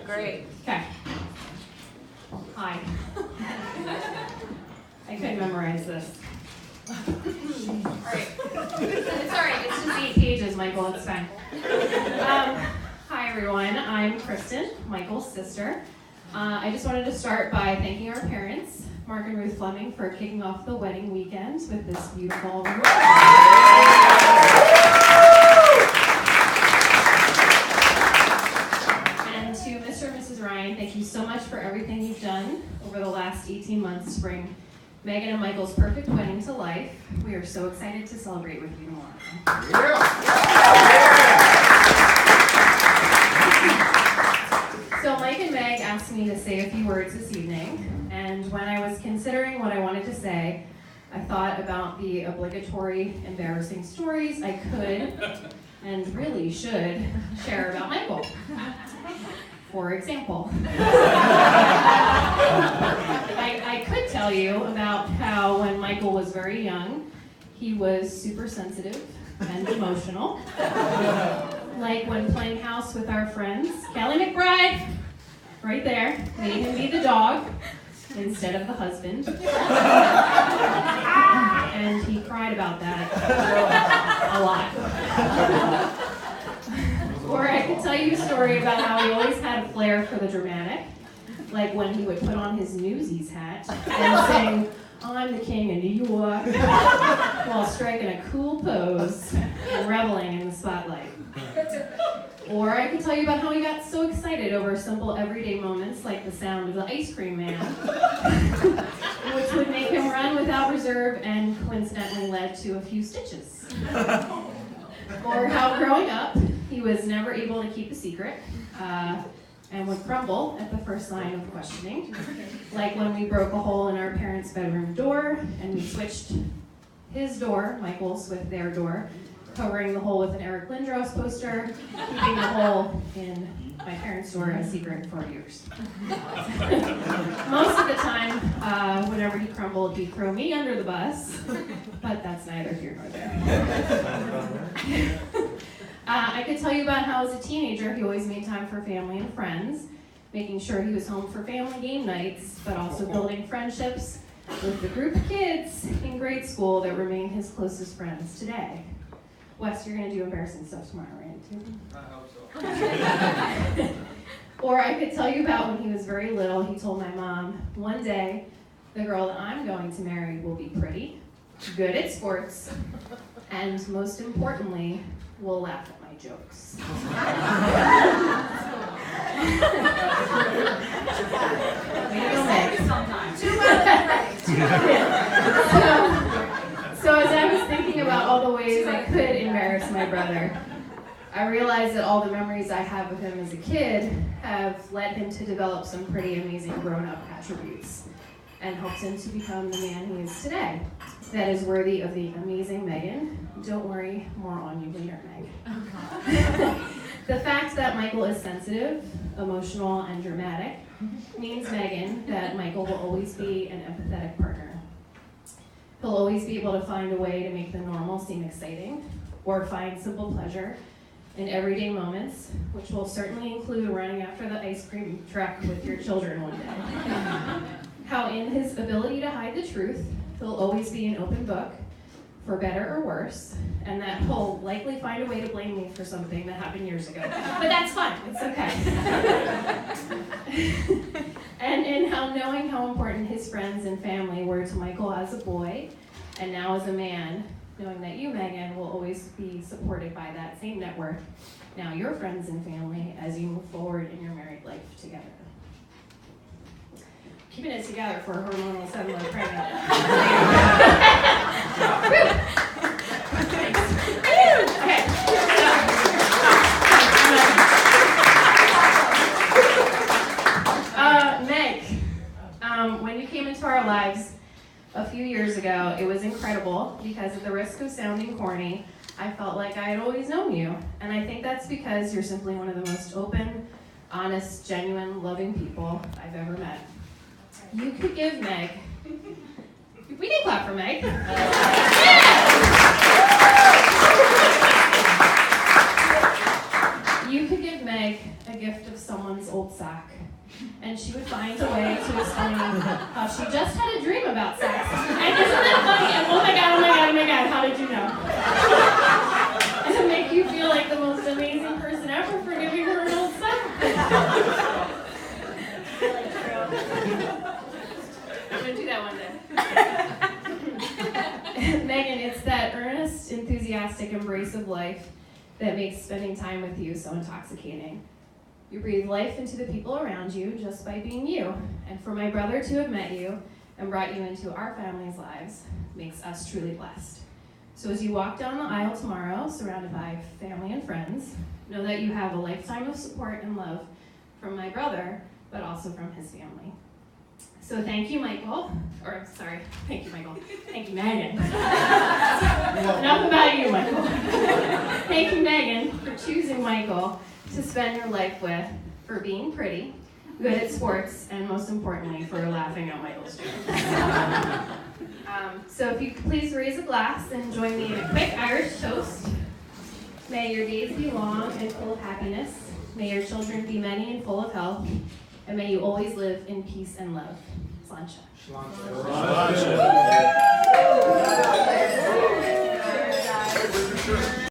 Great. Okay. Hi. I couldn't memorize this. Alright. It's alright, it's just 8 pages, Michael, it's fine. Hi everyone, I'm Kristen, Michael's sister. I just wanted to start by thanking our parents, Mark and Ruth Fleming, for kicking off the wedding weekend with this beautiful And to Mr. and Mrs. Ryan, thank you so much for everything you've done over the last 18 months to bring Megan and Michael's perfect wedding to life. We are so excited to celebrate with you tomorrow. So Mike and Meg asked me to say a few words this evening, and when I was considering what I wanted to say, I thought about the obligatory embarrassing stories I could and really should share about Michael. For example, I could tell you about how when Michael was very young, he was super sensitive and emotional. Like when playing house with our friends, Kelly McBride, right there, made him be the dog instead of the husband. And he cried about that a lot. Or I could tell you a story about how he always had a flair for the dramatic, like when he would put on his Newsies hat and sing, "I'm the King of New York," while striking a cool pose and reveling in the spotlight. Or I could tell you about how he got so excited over simple everyday moments like the sound of the ice cream man, which would make him run without reserve and coincidentally led to a few stitches. Or how growing up, he was never able to keep a secret and would crumble at the first sign of questioning. Like when we broke a hole in our parents' bedroom door and we switched his door, Michael's, with their door, covering the hole with an Eric Lindros poster, keeping the hole in my parents' door a secret for years. Most of the time, whenever he crumbled, he'd throw me under the bus, but that's neither here nor there. I could tell you about how as a teenager, he always made time for family and friends, making sure he was home for family game nights, but also building friendships with the group of kids in grade school that remain his closest friends today. Wes, you're going to do embarrassing stuff tomorrow, right? I hope so. Or I could tell you about when he was very little, he told my mom, one day, the girl that I'm going to marry will be pretty, good at sports, and most importantly, will laugh at my jokes. Way to go, Meg. So as I was thinking about all the ways I could embarrass my brother, I realized that all the memories I have of him as a kid have led him to develop some pretty amazing grown-up attributes and helped him to become the man he is today. That is worthy of the amazing Megan. Don't worry, more on you later, Meg. The fact that Michael is sensitive, emotional, and dramatic means, Megan, that Michael will always be an empathetic partner. He'll always be able to find a way to make the normal seem exciting, or find simple pleasure in everyday moments, which will certainly include running after the ice cream truck with your children one day. How in his ability to hide the truth, he'll always be an open book, for better or worse, and that he'll likely find a way to blame me for something that happened years ago. But that's fine, it's okay. And in how knowing how important his friends and family were to Michael as a boy, and now as a man, knowing that you, Megan, will always be supported by that same network, now your friends and family, as you move forward in your married life together. Keeping it together for a hormonal 7-month pregnant. Okay. Meg, when you came into our lives a few years ago, it was incredible because at the risk of sounding corny, I felt like I had always known you. And I think that's because you're simply one of the most open, honest, genuine, loving people I've ever met. You could give Meg, we can clap for Meg. you could give Meg a gift of someone's old sack, and she would find a way to explain how she just had a dream about sex. And isn't that funny? And oh my god, how did you know? And to make you feel like the most amazing person ever for giving her an old sack. I'm gonna do that one day. Megan, it's that earnest, enthusiastic embrace of life that makes spending time with you so intoxicating. You breathe life into the people around you just by being you. And for my brother to have met you and brought you into our family's lives makes us truly blessed. So as you walk down the aisle tomorrow, surrounded by family and friends, know that you have a lifetime of support and love from my brother, but also from his family. So thank you, Michael. Thank you, Michael. Thank you, Megan. Enough about you, Michael. Thank you, Megan, for choosing Michael to spend your life with, for being pretty, good at sports, and most importantly, for laughing at Michael's jokes. So if you could please raise a glass and join me in a quick Irish toast. May your days be long and full of happiness. May your children be many and full of health. And may you always live in peace and love. Sláinte. Sláinte.